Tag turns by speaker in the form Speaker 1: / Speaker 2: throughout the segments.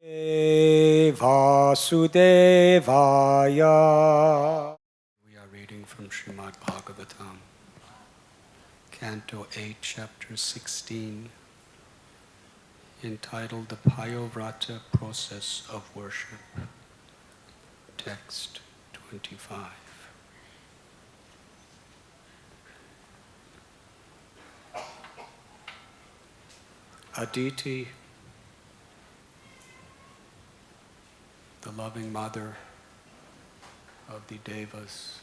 Speaker 1: Vasudevaya. We are reading from Srimad Bhagavatam, Canto 8, Chapter 16, entitled The Payovrata Process of Worship, Text 25. Aditi, the loving mother of the Devas,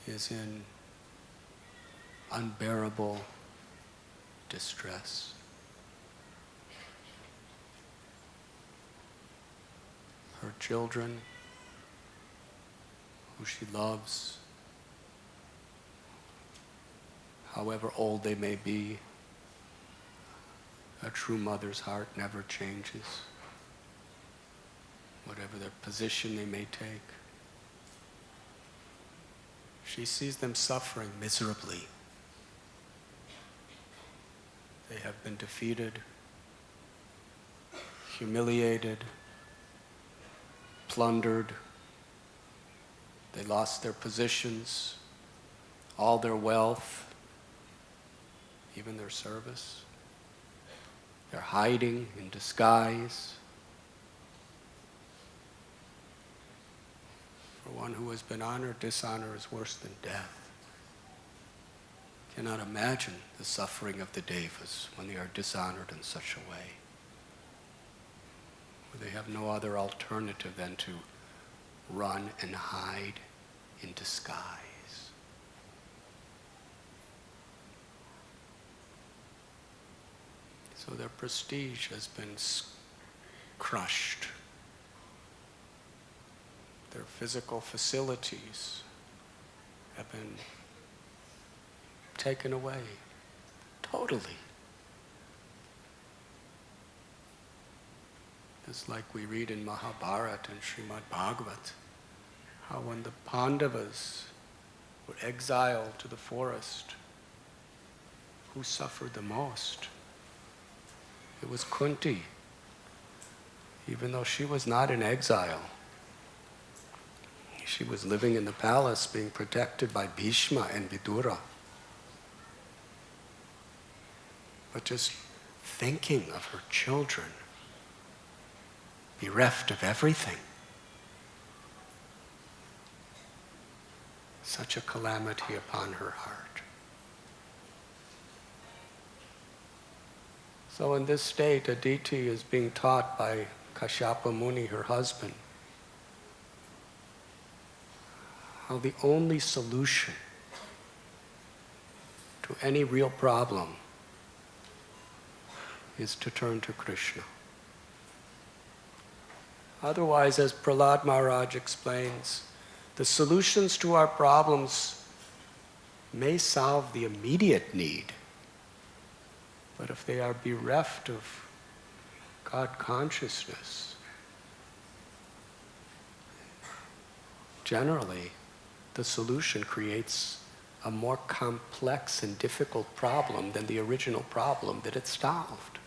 Speaker 1: is in unbearable distress. Her children, who she loves, however old they may be, a true mother's heart never changes, whatever their position they may take. She sees them suffering miserably. They have been defeated, humiliated, plundered. They lost their positions, all their wealth, even their service. They're hiding in disguise. For one who has been honored, dishonor is worse than death. Cannot imagine the suffering of the Devas when they are dishonored in such a way, where they have no other alternative than to run and hide in disguise. So their prestige has been crushed. Their physical facilities have been taken away totally. It's like we read in Mahabharata and Srimad Bhagavatam, how when the Pandavas were exiled to the forest, who suffered the most? It was Kunti, even though she was not in exile. She was living in the palace, being protected by Bhishma and Vidura. But just thinking of her children, bereft of everything, such a calamity upon her heart. So in this state, Aditi is being taught by Kashyapa Muni, her husband, how the only solution to any real problem is to turn to Krishna. Otherwise, as Prahlad Maharaj explains, the solutions to our problems may solve the immediate need, but if they are bereft of God consciousness, generally the solution creates a more complex and difficult problem than the original problem that it solved.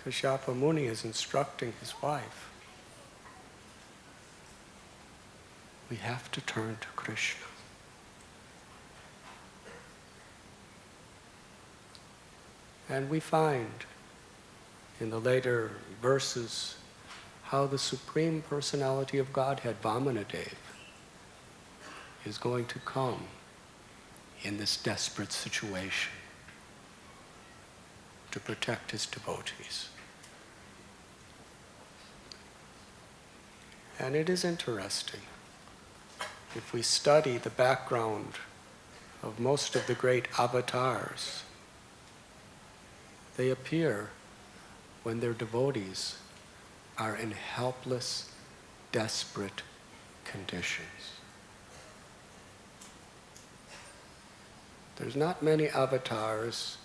Speaker 1: Kashyapa Muni is instructing his wife, we have to turn to Krishna. And we find in the later verses how the Supreme Personality of Godhead, Vamanadev, is going to come in this desperate situation to protect his devotees. And it is interesting, if we study the background of most of the great avatars, they appear when their devotees are in helpless, desperate conditions. There's not many avatars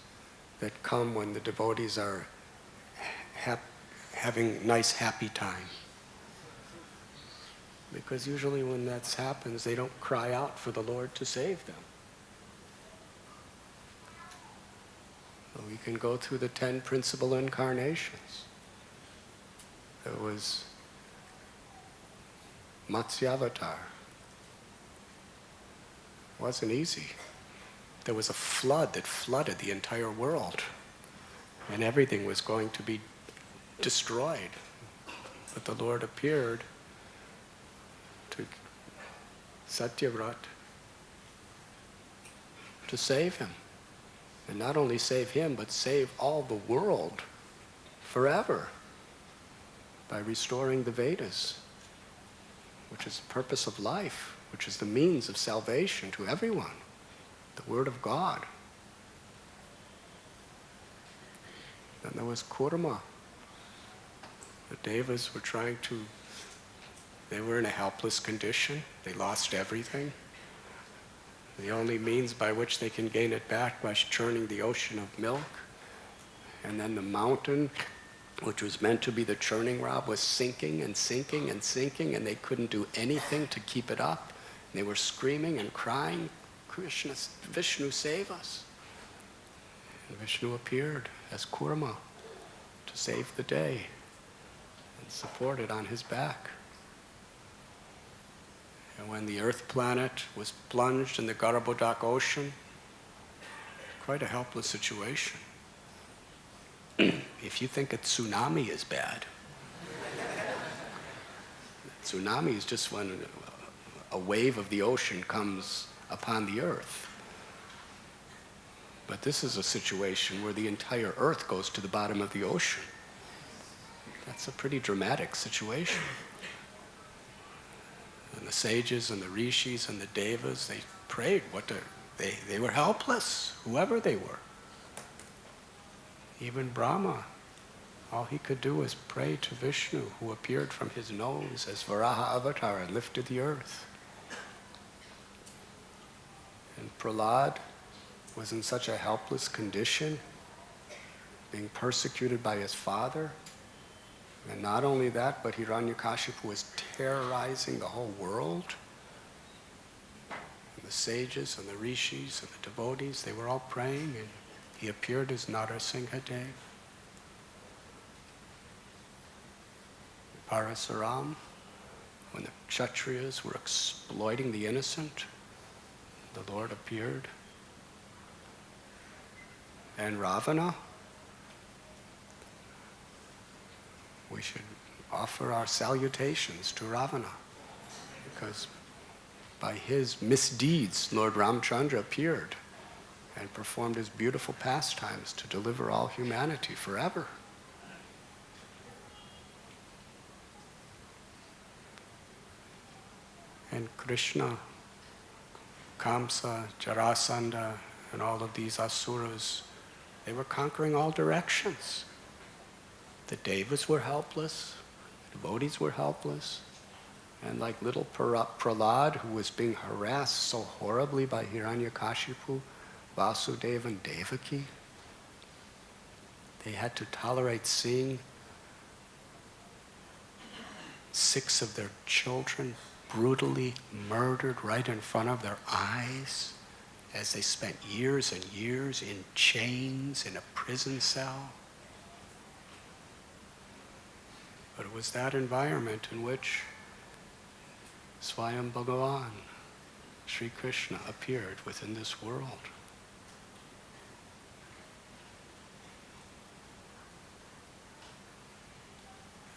Speaker 1: that come when the devotees are having nice, happy time. Because usually when that happens, they don't cry out for the Lord to save them. So we can go through the 10 principal incarnations. There was Matsya-avatar. It wasn't easy. There was a flood that flooded the entire world, and everything was going to be destroyed. But the Lord appeared to Satyavrat to save him. And not only save him, but save all the world forever by restoring the Vedas, which is the purpose of life, which is the means of salvation to everyone, the Word of God. Then there was Kurma. The Devas were they were in a helpless condition. They lost everything. The only means by which they can gain it back was churning the ocean of milk. And then the mountain, which was meant to be the churning rod, was sinking and sinking and sinking, and they couldn't do anything to keep it up. They were screaming and crying, Krishna, Vishnu, save us. And Vishnu appeared as Kurma to save the day and support it on his back. And when the earth planet was plunged in the Garbhodak ocean, quite a helpless situation. If you think a tsunami is bad, tsunami is just when a wave of the ocean comes upon the earth. But this is a situation where the entire earth goes to the bottom of the ocean. That's a pretty dramatic situation. And the sages and the rishis and the devas, they prayed. They were helpless, whoever they were. Even Brahma, all he could do was pray to Vishnu, who appeared from his nose as Varaha Avatar and lifted the earth. And Prahlad was in such a helpless condition, being persecuted by his father. And not only that, but Hiranyakashipu was terrorizing the whole world. And the sages and the rishis and the devotees, they were all praying, and he appeared as Narasimhadev. Parasaram, when the Kshatriyas were exploiting the innocent, the Lord appeared. And Ravana, we should offer our salutations to Ravana, because by his misdeeds, Lord Ramchandra appeared and performed his beautiful pastimes to deliver all humanity forever. And Krishna, Kamsa, Jarasandha, and all of these asuras, they were conquering all directions. The devas were helpless, the devotees were helpless, and like little Prahlad, who was being harassed so horribly by Hiranyakashipu, Vasudeva, and Devaki, they had to tolerate seeing 6 of their children brutally murdered right in front of their eyes as they spent years and years in chains in a prison cell. But it was that environment in which Swayam Bhagavan, Sri Krishna, appeared within this world.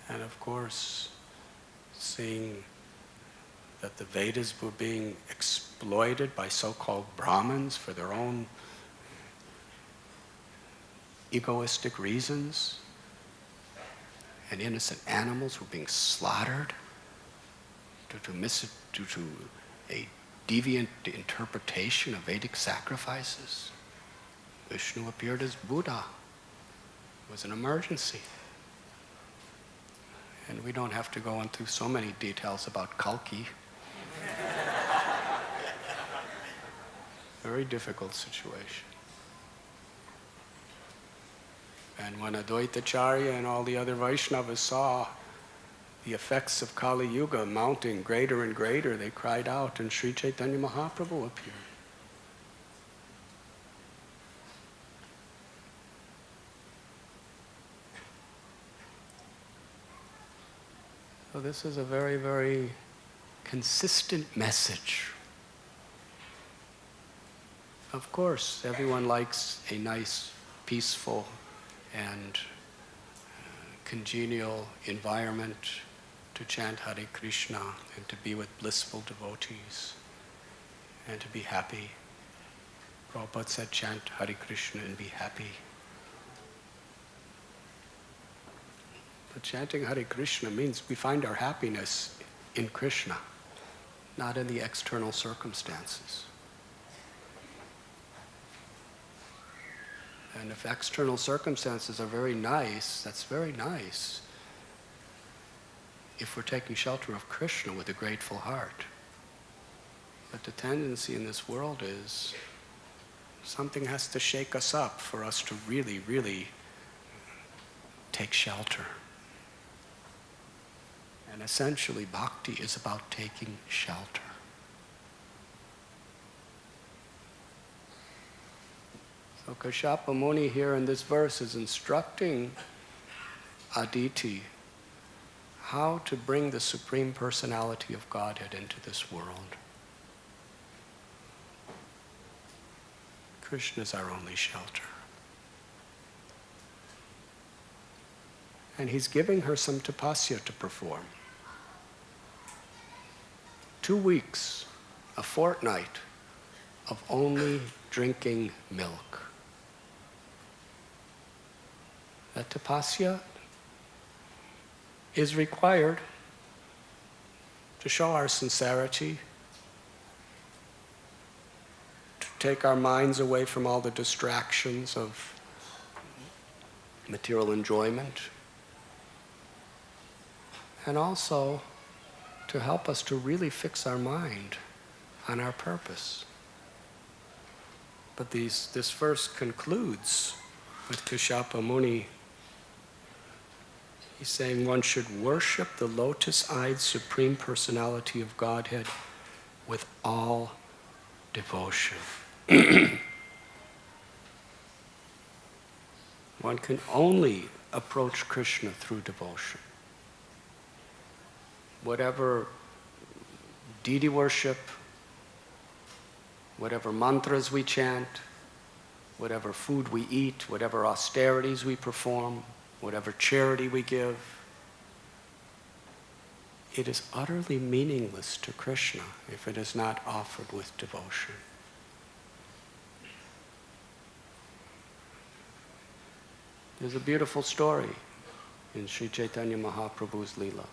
Speaker 1: And of course, seeing that the Vedas were being exploited by so-called Brahmins for their own egoistic reasons, and innocent animals were being slaughtered due to a deviant interpretation of Vedic sacrifices. Vishnu appeared as Buddha. It was an emergency. And we don't have to go into so many details about Kalki. Very difficult situation. And when Advaitacharya and all the other Vaishnavas saw the effects of Kali Yuga mounting greater and greater, they cried out, and Sri Chaitanya Mahaprabhu appeared. So this is a very, very consistent message. Of course, everyone likes a nice, peaceful, and congenial environment to chant Hare Krishna and to be with blissful devotees and to be happy. Prabhupada said, chant Hare Krishna and be happy. But chanting Hare Krishna means we find our happiness in Krishna, not in the external circumstances. And if external circumstances are very nice, that's very nice. If we're taking shelter of Krishna with a grateful heart. But the tendency in this world is something has to shake us up for us to really, really take shelter. And essentially, bhakti is about taking shelter. So Kashyapa Muni here in this verse is instructing Aditi how to bring the Supreme Personality of Godhead into this world. Krishna is our only shelter. And he's giving her some tapasya to perform. 2 weeks, a fortnight of only drinking milk. That tapasya is required to show our sincerity, to take our minds away from all the distractions of material enjoyment, and also to help us to really fix our mind on our purpose. But this verse concludes with Kashyapa Muni. He's saying one should worship the lotus-eyed Supreme Personality of Godhead with all devotion. One can only approach Krishna through devotion. Whatever deity worship, whatever mantras we chant, whatever food we eat, whatever austerities we perform, whatever charity we give, it is utterly meaningless to Krishna if it is not offered with devotion. There's a beautiful story in Sri Chaitanya Mahaprabhu's Leela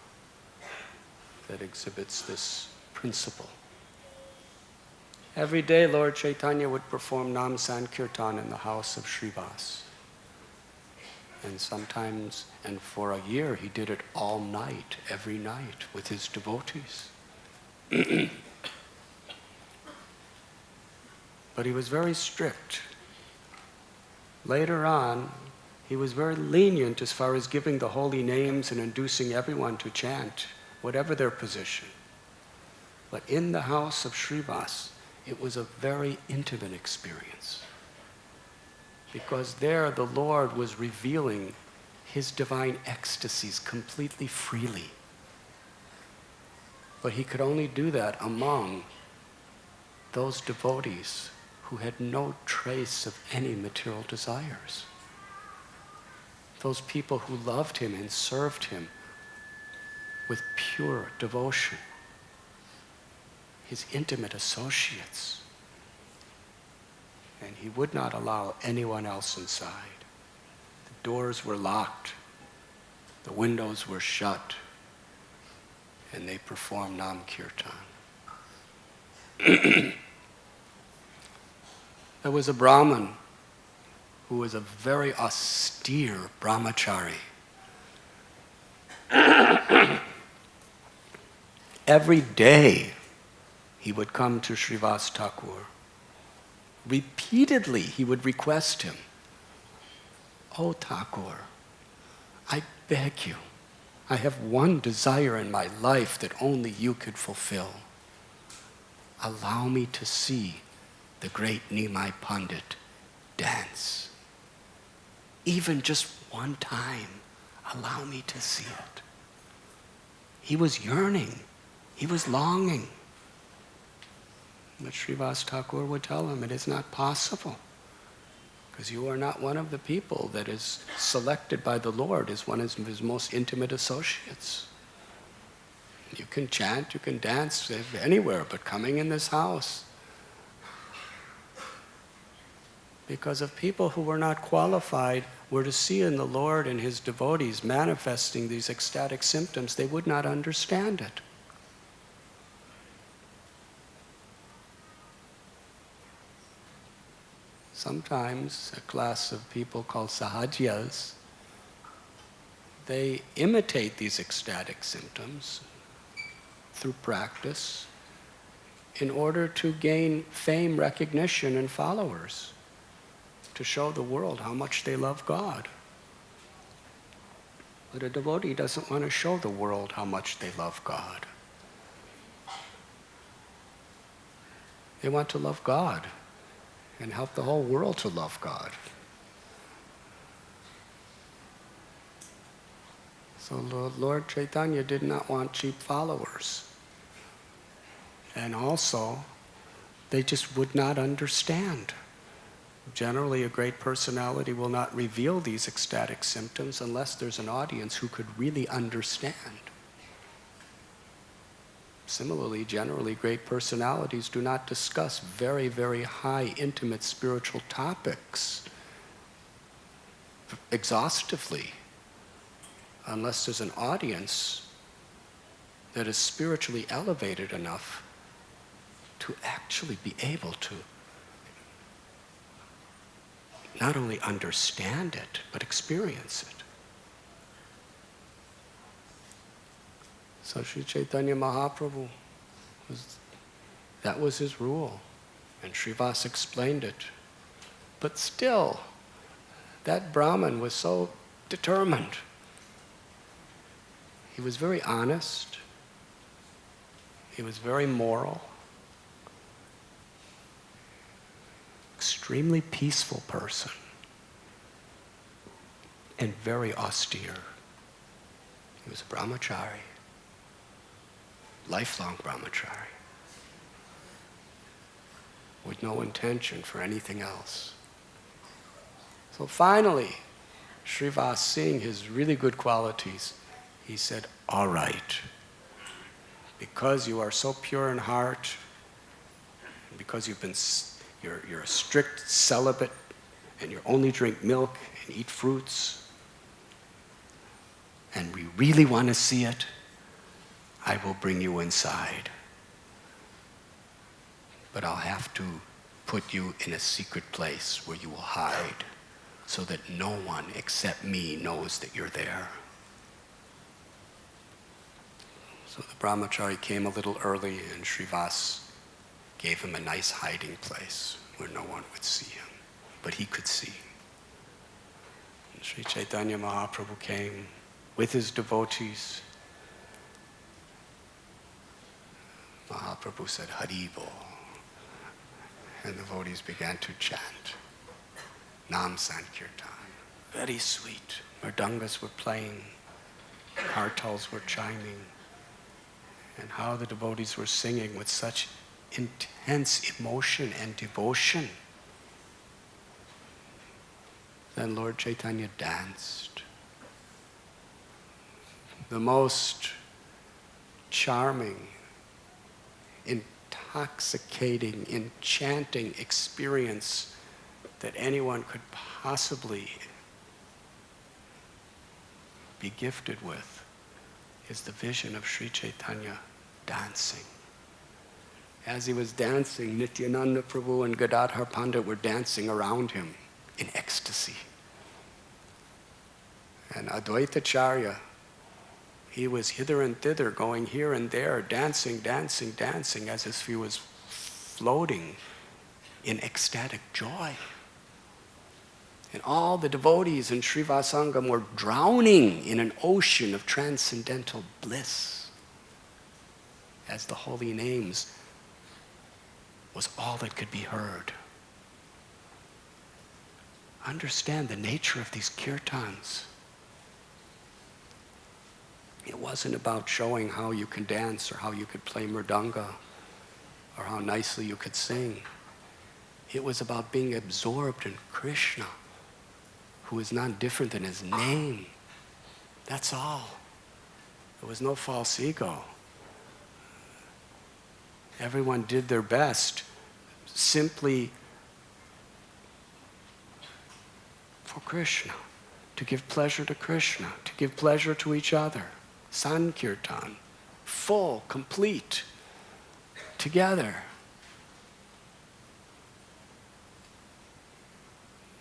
Speaker 1: that exhibits this principle. Every day Lord Chaitanya would perform Nam Sankirtan in the house of Srivas. And sometimes, and for a year, he did it all night, every night, with his devotees. But he was very strict. Later on, he was very lenient as far as giving the holy names and inducing everyone to chant, whatever their position. But in the house of Srivas, it was a very intimate experience. Because there the Lord was revealing his divine ecstasies completely freely. But he could only do that among those devotees who had no trace of any material desires. Those people who loved him and served him with pure devotion. His intimate associates. And he would not allow anyone else inside. The doors were locked, the windows were shut, and they performed Nam Kirtan. There was a Brahmin who was a very austere brahmachari. Every day he would come to Srivas Thakur. Repeatedly he would request him, "Oh Thakur, I beg you, I have one desire in my life that only you could fulfill. Allow me to see the great Nimai Pandit dance. Even just one time, allow me to see it." He was yearning. He was longing. But Srivas Thakur would tell him, it is not possible, because you are not one of the people that is selected by the Lord as one of his most intimate associates. You can chant, you can dance anywhere, but coming in this house, because if people who were not qualified were to see in the Lord and his devotees manifesting these ecstatic symptoms, they would not understand it. Sometimes a class of people called sahajas, they imitate these ecstatic symptoms through practice in order to gain fame, recognition, and followers, to show the world how much they love God. But a devotee doesn't want to show the world how much they love God. They want to love God and help the whole world to love God. So Lord Chaitanya did not want cheap followers. And also, they just would not understand. Generally, a great personality will not reveal these ecstatic symptoms unless there's an audience who could really understand. Similarly, generally, great personalities do not discuss very, very high, intimate spiritual topics exhaustively unless there's an audience that is spiritually elevated enough to actually be able to not only understand it, but experience it. So Sri Chaitanya Mahaprabhu, that was his rule. And Srivas explained it. But still, that Brahmin was so determined. He was very honest. He was very moral. Extremely peaceful person. And very austere. He was a brahmachari. Lifelong brahmachari. With no intention for anything else. So finally, Srivas, seeing his really good qualities, he said, all right, because you are so pure in heart, because you're a strict celibate, and you only drink milk and eat fruits, and we really want to see it, I will bring you inside. But I'll have to put you in a secret place where you will hide so that no one except me knows that you're there. So the brahmachari came a little early and Srivas gave him a nice hiding place where no one would see him, but he could see. And Sri Chaitanya Mahaprabhu came with his devotees. Mahaprabhu said, Hari Bol. And the devotees began to chant. Nam Sankirtan. Very sweet. Mridangas were playing. Kartals were chiming. And how the devotees were singing with such intense emotion and devotion. Then Lord Chaitanya danced. The most charming, intoxicating, enchanting experience that anyone could possibly be gifted with is the vision of Sri Chaitanya dancing. As he was dancing, Nityananda Prabhu and Gadadhar Pandit were dancing around him in ecstasy. And Advaita Charya, he was hither and thither, going here and there, dancing, dancing, dancing, as if he was floating in ecstatic joy. And all the devotees in Srivasangam were drowning in an ocean of transcendental bliss, as the holy names was all that could be heard. Understand the nature of these kirtans. It wasn't about showing how you can dance or how you could play mridanga or how nicely you could sing. It was about being absorbed in Krishna, who is none different than his name. That's all. There was no false ego. Everyone did their best simply for Krishna, to give pleasure to Krishna, to give pleasure to each other. Sankirtan, full, complete, together.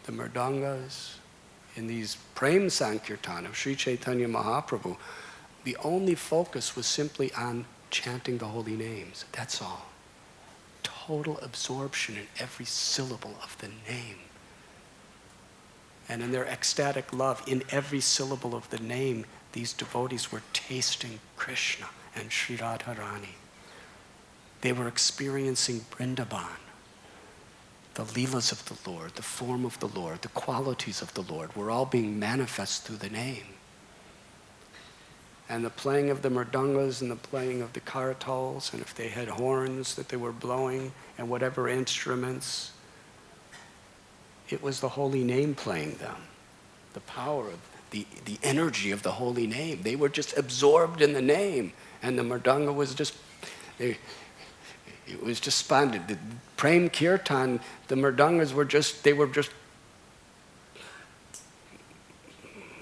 Speaker 1: The mridangas in these Prem Sankirtan of Sri Chaitanya Mahaprabhu, the only focus was simply on chanting the holy names. That's all. Total absorption in every syllable of the name. And in their ecstatic love, in every syllable of the name, these devotees were tasting Krishna and Sri Radharani. They were experiencing Vrindavan, the leelas of the Lord, the form of the Lord, the qualities of the Lord were all being manifest through the name. And the playing of the mridangas and the playing of the karatals, and if they had horns that they were blowing, and whatever instruments, it was the holy name playing them. The power of the energy of the holy name. They were just absorbed in the name. And the mridanga was just, it was just splendid. The Prem Kirtan, the mridangas were just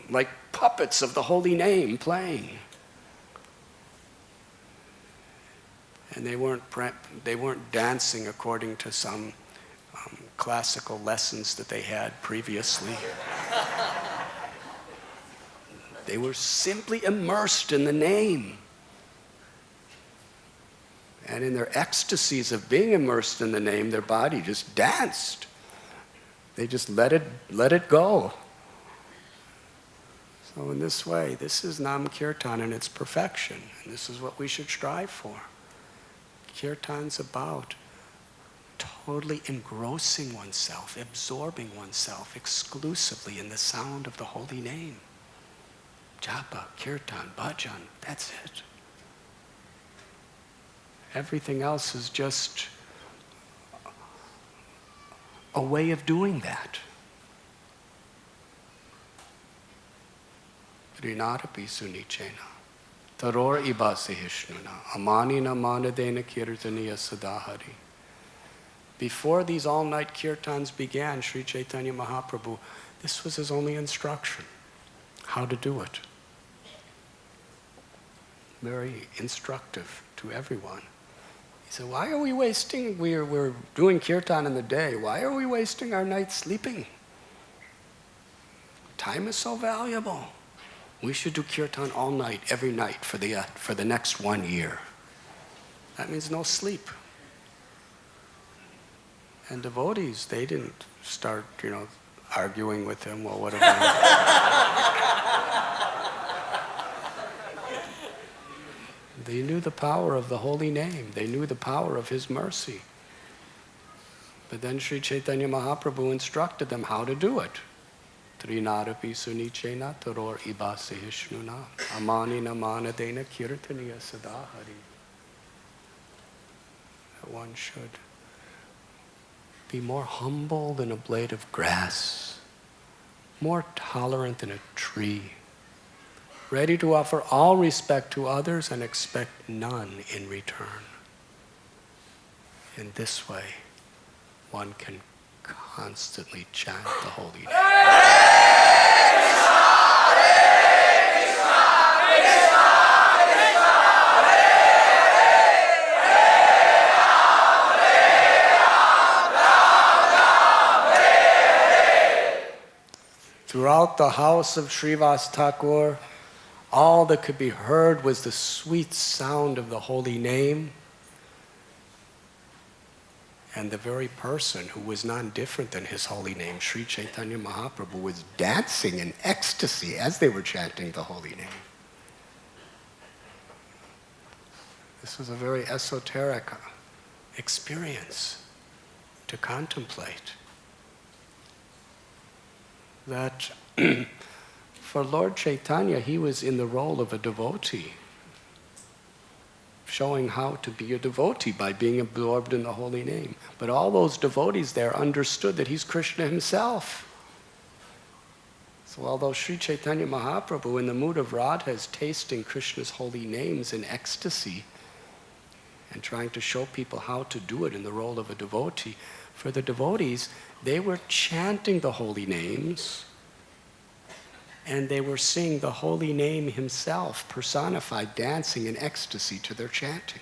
Speaker 1: like puppets of the holy name playing. And they weren't dancing according to some classical lessons that they had previously. They were simply immersed in the name. And in their ecstasies of being immersed in the name, their body just danced. They just let it go. So in this way, this is Nam Kirtan in its perfection. And this is what we should strive for. Kirtan's about totally engrossing oneself, absorbing oneself exclusively in the sound of the holy name. Japa, kirtan, bhajan, that's it. Everything else is just a way of doing that. Rinarapi sunichena, taror ibasi hishnuna, amanina manadena kirtaniya sadahari. Before these all-night kirtans began, Sri Chaitanya Mahaprabhu, this was his only instruction, how to do it. Very instructive to everyone. He said, why are we wasting, we're doing kirtan in the day, why are we wasting our night sleeping? Time is so valuable. We should do kirtan all night, every night for the next 1 year. That means no sleep. And devotees, they didn't start, arguing with him, well, what about... They knew the power of the holy name. They knew the power of his mercy. But then Sri Chaitanya Mahaprabhu instructed them how to do it. Trinarapi sunichena taror ibasi hishnuna amanina manadena kirtaniya sadahari. That one should be more humble than a blade of grass, more tolerant than a tree, ready to offer all respect to others and expect none in return. In this way, one can constantly chant the holy name. Throughout the house of Srivas Thakur, all that could be heard was the sweet sound of the holy name, and the very person who was none different than his holy name, Sri Chaitanya Mahaprabhu, was dancing in ecstasy as they were chanting the holy name. This was a very esoteric experience to contemplate. That for Lord Chaitanya, he was in the role of a devotee, showing how to be a devotee by being absorbed in the holy name. But all those devotees there understood that he's Krishna himself. So although Sri Chaitanya Mahaprabhu, in the mood of Radha, is tasting Krishna's holy names in ecstasy and trying to show people how to do it in the role of a devotee, for the devotees, they were chanting the holy names and they were seeing the holy name himself personified, dancing in ecstasy to their chanting.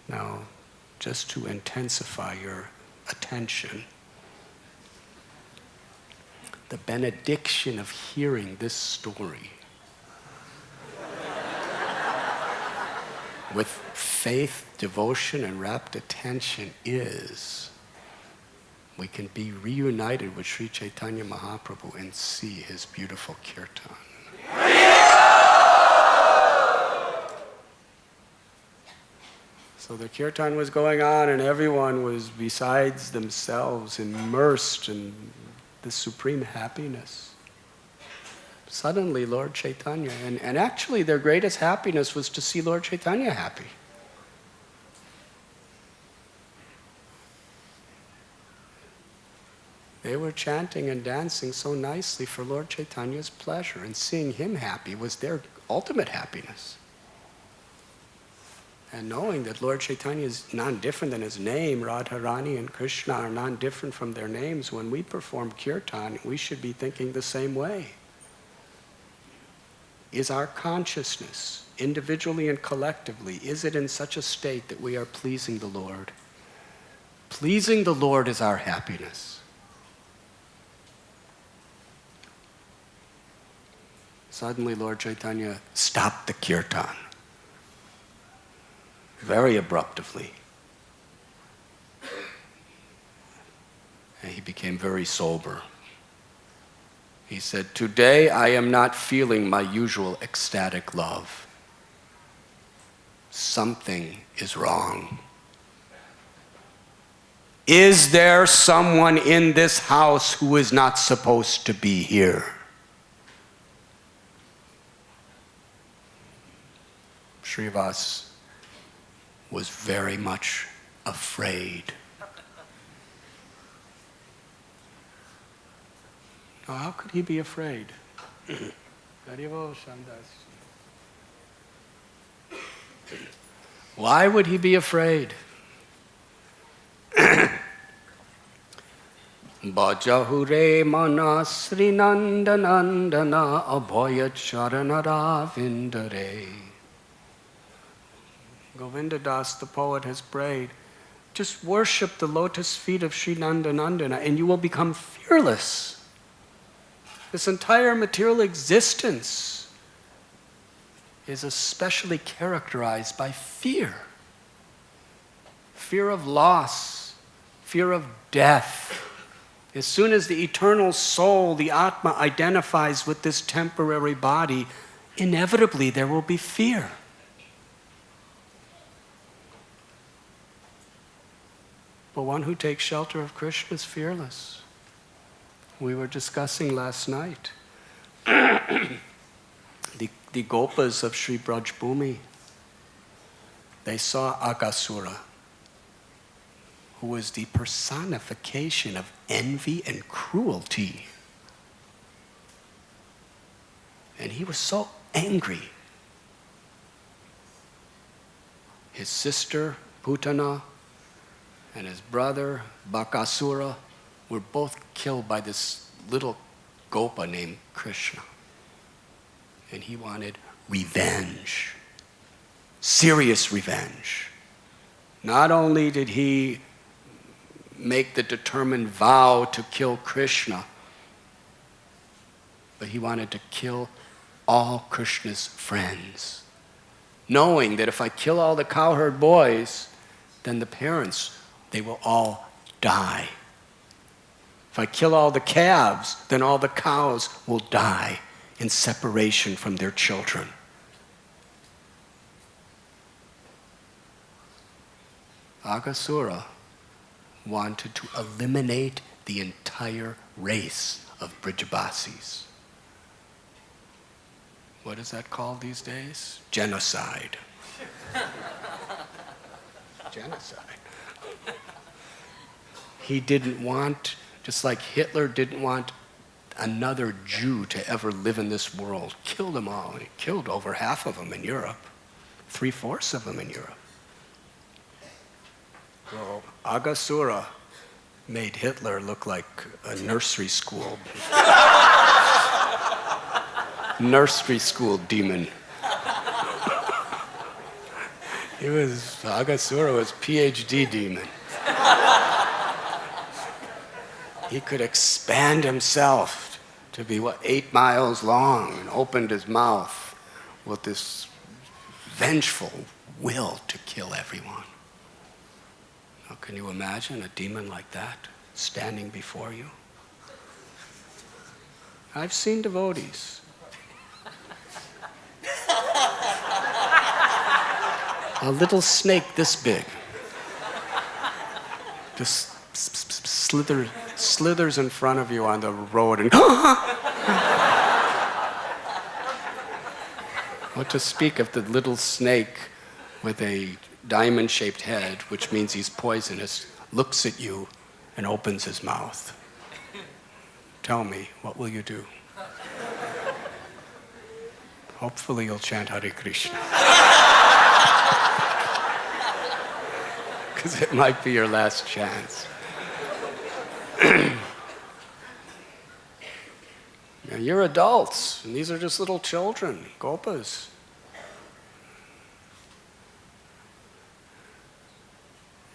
Speaker 1: Now, just to intensify your attention, the benediction of hearing this story with faith, devotion, and rapt attention is we can be reunited with Sri Chaitanya Mahaprabhu and see his beautiful kirtan. So the kirtan was going on and everyone was besides themselves immersed in the supreme happiness. Suddenly Lord Chaitanya, and actually their greatest happiness was to see Lord Chaitanya happy. They were chanting and dancing so nicely for Lord Chaitanya's pleasure, and seeing him happy was their ultimate happiness. And knowing that Lord Chaitanya is non-different than his name, Radharani and Krishna are non-different from their names, when we perform kirtan, we should be thinking the same way. Is our consciousness, individually and collectively, is it in such a state that we are pleasing the Lord? Pleasing the Lord is our happiness. Suddenly Lord Chaitanya stopped the kirtan, very abruptly. And he became very sober. He said, "Today I am not feeling my usual ecstatic love. Something is wrong. Is there someone in this house who is not supposed to be here?" Srivas was very much afraid. Now, how could he be afraid? Why would he be afraid? Bajahure mana Sri Nandanandana abhaya charanara vindare. Govinda Das, the poet, has prayed, just worship the lotus feet of Sri Nandanandana and you will become fearless. This entire material existence is especially characterized by fear. Fear of loss, fear of death. As soon as the eternal soul, the Atma, identifies with this temporary body, inevitably there will be fear. But one who takes shelter of Krishna is fearless. We were discussing last night the gopas of Sri Braj Bhumi. They saw Aghasura, who was the personification of envy and cruelty. And he was so angry. His sister, Putana, and his brother, Bakasura, were both killed by this little gopa named Krishna. And he wanted revenge, serious revenge. Not only did he make the determined vow to kill Krishna, but he wanted to kill all Krishna's friends, knowing that if I kill all the cowherd boys, then the parents, they will all die. If I kill all the calves, then all the cows will die in separation from their children. Aghasura wanted to eliminate the entire race of Brijabasis. What is that called these days? Genocide. Genocide. He didn't want, just like Hitler didn't want another Jew to ever live in this world. Killed them all. He killed over half of them in Europe. 3/4 of them in Europe. Well, Aghasura made Hitler look like a nursery school demon. Aghasura was PhD demon. He could expand himself to be 8 miles long and opened his mouth with this vengeful will to kill everyone. Now, can you imagine a demon like that standing before you? I've seen devotees. A little snake this big just slithers in front of you on the road and what to speak of the little snake with a diamond-shaped head, which means he's poisonous, looks at you and opens his mouth. Tell me, what will you do? Hopefully you'll chant Hare Krishna. Because it might be your last chance. Now, you're adults, and these are just little children, gopas.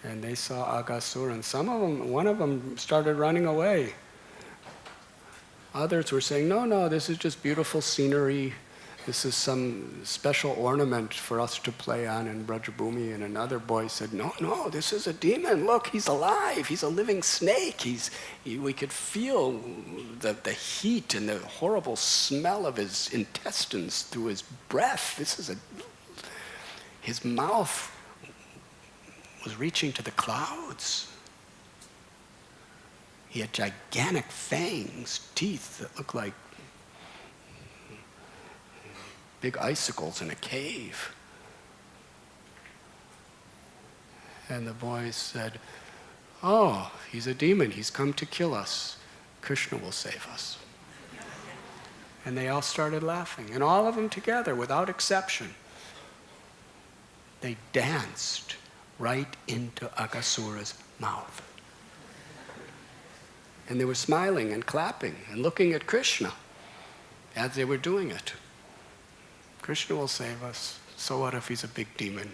Speaker 1: And they saw Aghasura, and one of them started running away. Others were saying, no, this is just beautiful scenery. This is some special ornament for us to play on in Brajabhumi. And another boy said, no, this is a demon. Look, he's alive. He's a living snake. We could feel the heat and the horrible smell of his intestines through his breath. His mouth was reaching to the clouds. He had gigantic fangs, teeth that looked like big icicles in a cave. And the boys said, oh, he's a demon. He's come to kill us. Krishna will save us. And they all started laughing. And all of them together, without exception, they danced right into Aghasura's mouth. And they were smiling and clapping and looking at Krishna as they were doing it. Krishna will save us. So what if he's a big demon?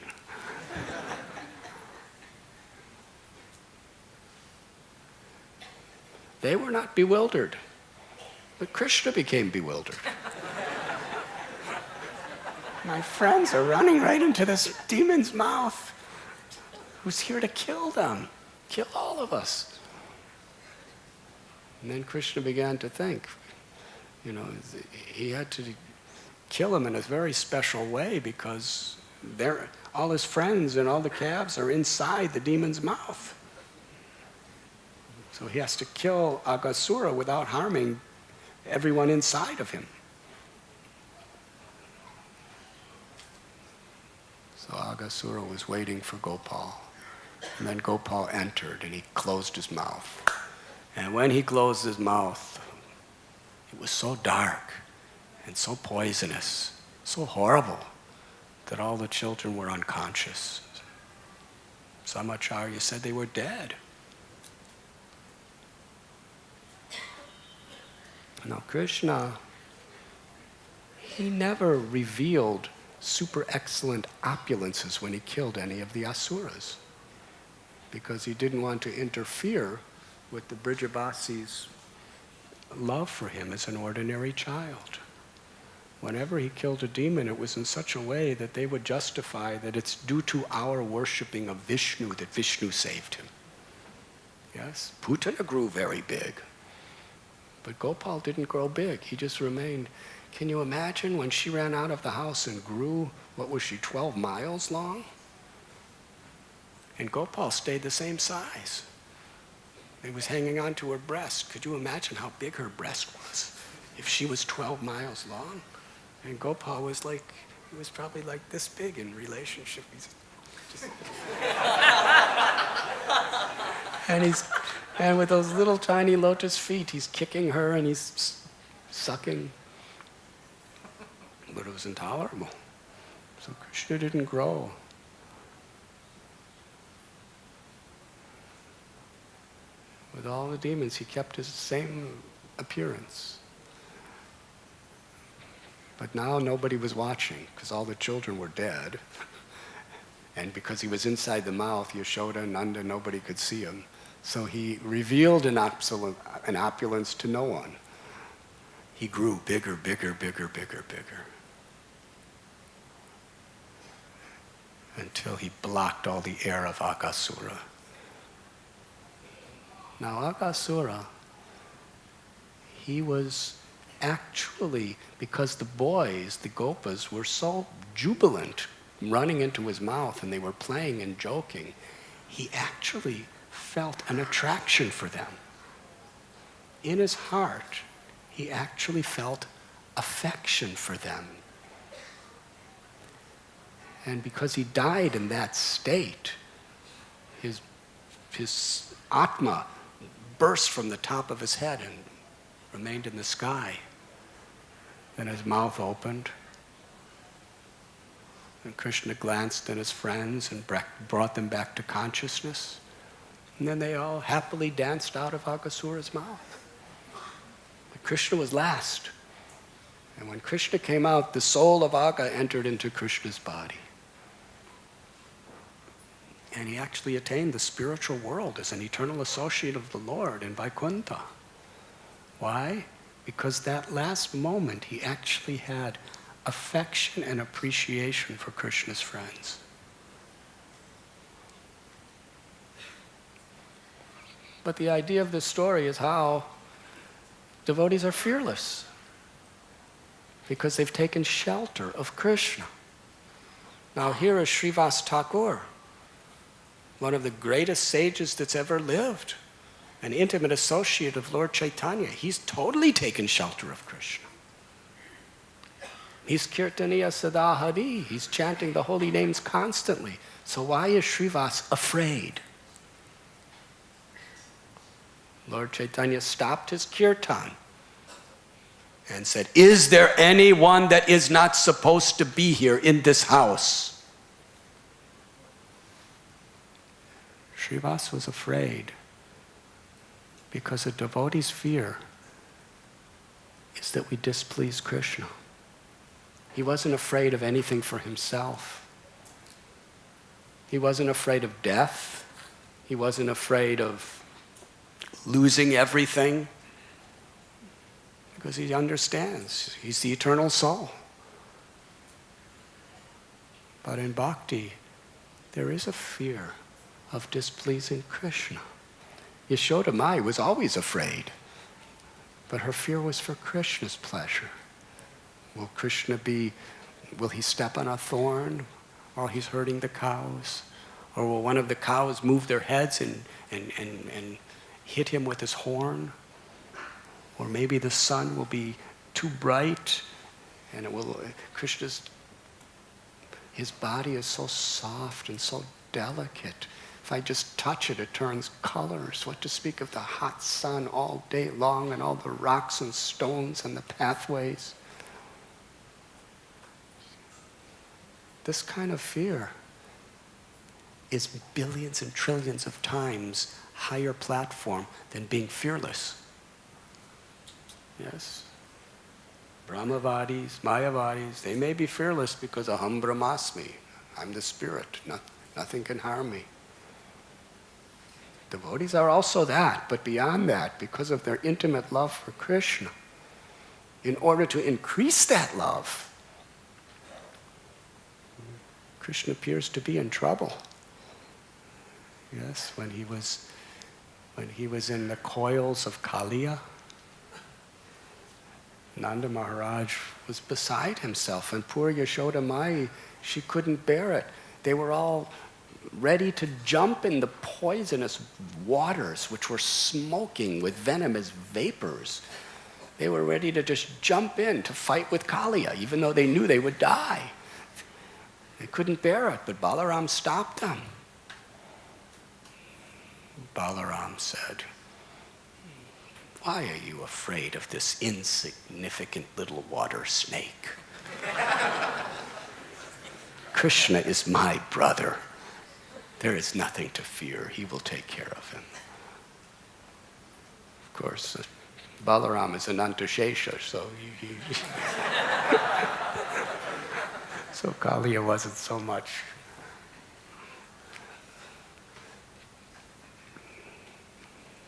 Speaker 1: They were not bewildered, but Krishna became bewildered. My friends are running right into this demon's mouth, who's here to kill them, kill all of us. And then Krishna began to think, he had to kill him in a very special way because all his friends and all the calves are inside the demon's mouth. So he has to kill Aghasura without harming everyone inside of him. So Aghasura was waiting for Gopal. And then Gopal entered and he closed his mouth. And when he closed his mouth, it was so dark and so poisonous, so horrible, that all the children were unconscious. Samacharya said they were dead. Now Krishna, he never revealed super excellent opulences when he killed any of the asuras, because he didn't want to interfere with the Brijabasis' love for him as an ordinary child. Whenever he killed a demon, it was in such a way that they would justify that it's due to our worshipping of Vishnu that Vishnu saved him. Yes, Putana grew very big, but Gopal didn't grow big. He just remained. Can you imagine when she ran out of the house and grew, 12 miles long? And Gopal stayed the same size. It was hanging onto her breast. Could you imagine how big her breast was? If she was 12 miles long, and Gopal was like, he was probably like this big in relationship. And with those little tiny lotus feet, he's kicking her and he's sucking. But it was intolerable. So Krishna didn't grow. With all the demons, he kept his same appearance. But now nobody was watching because all the children were dead. And because he was inside the mouth, Yashoda and Nanda, nobody could see him. So he revealed an opulence to no one. He grew bigger, bigger, bigger, bigger, bigger. Until he blocked all the air of Aghasura. Now Aghasura, he was actually, because the boys, the gopas, were so jubilant running into his mouth and they were playing and joking, he actually felt an attraction for them. In his heart, he actually felt affection for them. And because he died in that state, his Atma burst from the top of his head and remained in the sky. Then his mouth opened, and Krishna glanced at his friends and brought them back to consciousness. And then they all happily danced out of Aghasura's mouth. But Krishna was last. And when Krishna came out, the soul of Agha entered into Krishna's body. And he actually attained the spiritual world as an eternal associate of the Lord in Vaikuntha. Why? Because that last moment he actually had affection and appreciation for Krishna's friends. But the idea of this story is how devotees are fearless because they've taken shelter of Krishna. Now here is Srivas Thakur, one of the greatest sages that's ever lived, an intimate associate of Lord Chaitanya. He's totally taken shelter of Krishna. He's Kirtaniya Sadahadi. He's chanting the holy names constantly. So why is Srivas afraid? Lord Chaitanya stopped his kirtan and said, "Is there anyone that is not supposed to be here in this house?" Srivas was afraid because a devotee's fear is that we displease Krishna. He wasn't afraid of anything for himself. He wasn't afraid of death. He wasn't afraid of losing everything because he understands he's the eternal soul. But in bhakti, there is a fear of displeasing Krishna. Yashoda Mai was always afraid, but her fear was for Krishna's pleasure. Will he step on a thorn while he's herding the cows? Or will one of the cows move their heads and hit him with his horn? Or maybe the sun will be too bright and his body is so soft and so delicate. If I just touch it, it turns colors. What to speak of the hot sun all day long and all the rocks and stones and the pathways? This kind of fear is billions and trillions of times higher platform than being fearless. Yes? Brahmavadis, Mayavadis, they may be fearless because aham brahmasmi, I'm the spirit, nothing can harm me. Devotees are also that, but beyond that, because of their intimate love for Krishna, in order to increase that love, Krishna appears to be in trouble. Yes, when he was in the coils of Kaliya, Nanda Maharaj was beside himself, and poor Yashoda Mai, she couldn't bear it. They were all ready to jump in the poisonous waters which were smoking with venomous vapors. They were ready to just jump in to fight with Kaliya, even though they knew they would die. They couldn't bear it, but Balaram stopped them. Balaram said, "Why are you afraid of this insignificant little water snake? Krishna is my brother. There is nothing to fear. He will take care of him." Of course, Balaram is an Antashesha, so so Kaliya wasn't so much.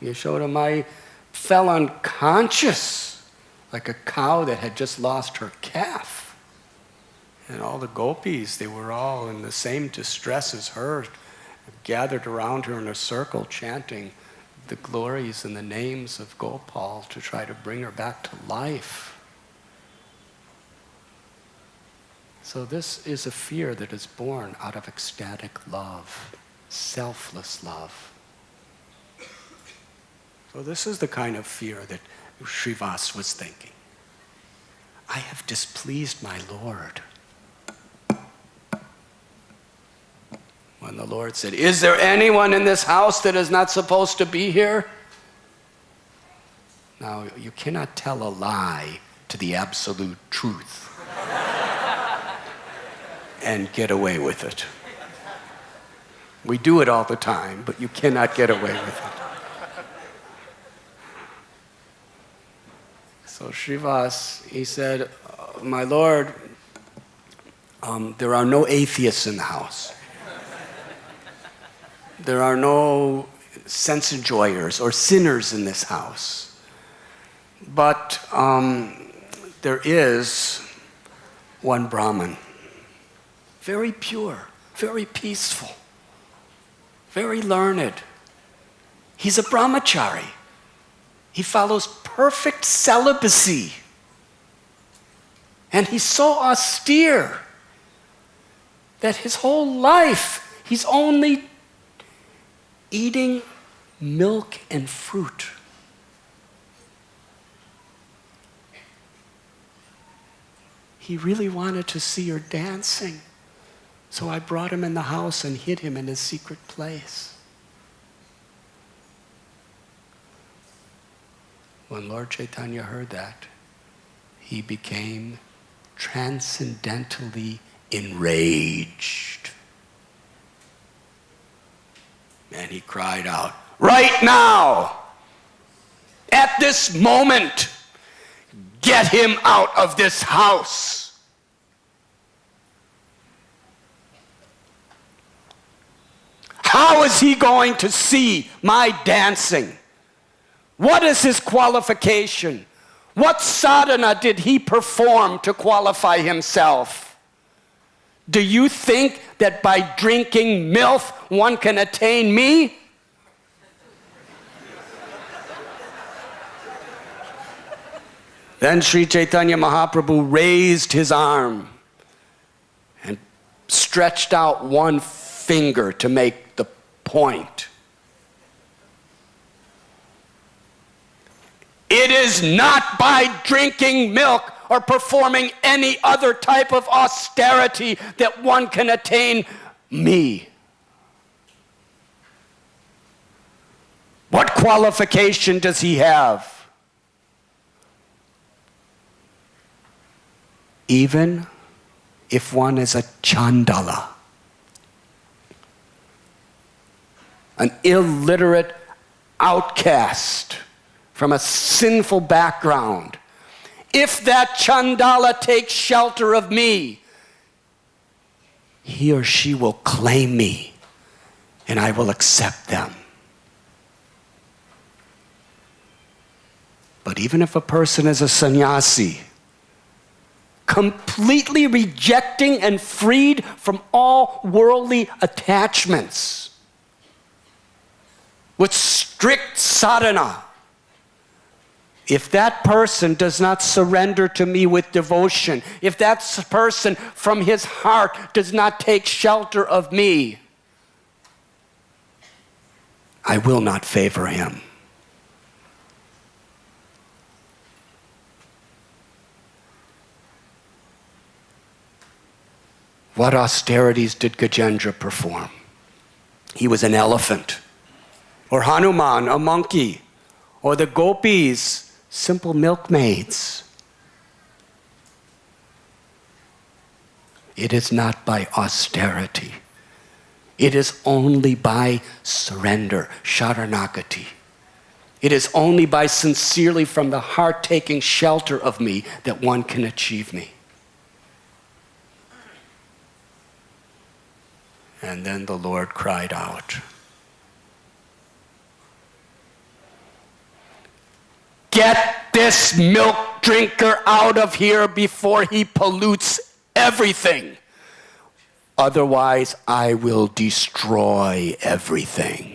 Speaker 1: Yashoda Mai fell unconscious like a cow that had just lost her calf. And all the gopis, they were all in the same distress as her, gathered around her in a circle chanting the glories and the names of Gopal to try to bring her back to life. So this is a fear that is born out of ecstatic love, selfless love. So this is the kind of fear that Srivas was thinking. I have displeased my Lord. When the Lord said, "Is there anyone in this house that is not supposed to be here?" Now, you cannot tell a lie to the absolute truth and get away with it. We do it all the time, but you cannot get away with it. So Srivas, he said, "My Lord, there are no atheists in the house. There are no sense enjoyers or sinners in this house. But there is one Brahmin, very pure, very peaceful, very learned. He's a brahmachari. He follows perfect celibacy. And he's so austere that his whole life he's only eating milk and fruit. He really wanted to see her dancing. So I brought him in the house and hid him in his secret place." When Lord Chaitanya heard that, he became transcendentally enraged. And he cried out, "Right now, at this moment, get him out of this house." How is he going to see my dancing? What is his qualification? What sadhana did he perform to qualify himself? Do you think that by drinking milk one can attain me? Then Sri Chaitanya Mahaprabhu raised his arm and stretched out one finger to make the point. It is not by drinking milk or performing any other type of austerity that one can attain me. What qualification does he have? Even if one is a chandala, an illiterate outcast from a sinful background, if that chandala takes shelter of me, he or she will claim me and I will accept them. But even if a person is a sannyasi, completely rejecting and freed from all worldly attachments, with strict sadhana, if that person does not surrender to me with devotion, if that person from his heart does not take shelter of me, I will not favor him. What austerities did Gajendra perform? He was an elephant, or Hanuman, a monkey, or the gopis, simple milkmaids. It is not by austerity. It is only by surrender, sharanagati. It is only by sincerely from the heart taking shelter of me that one can achieve me. And then the Lord cried out, "Get this milk drinker out of here before he pollutes everything. Otherwise, I will destroy everything."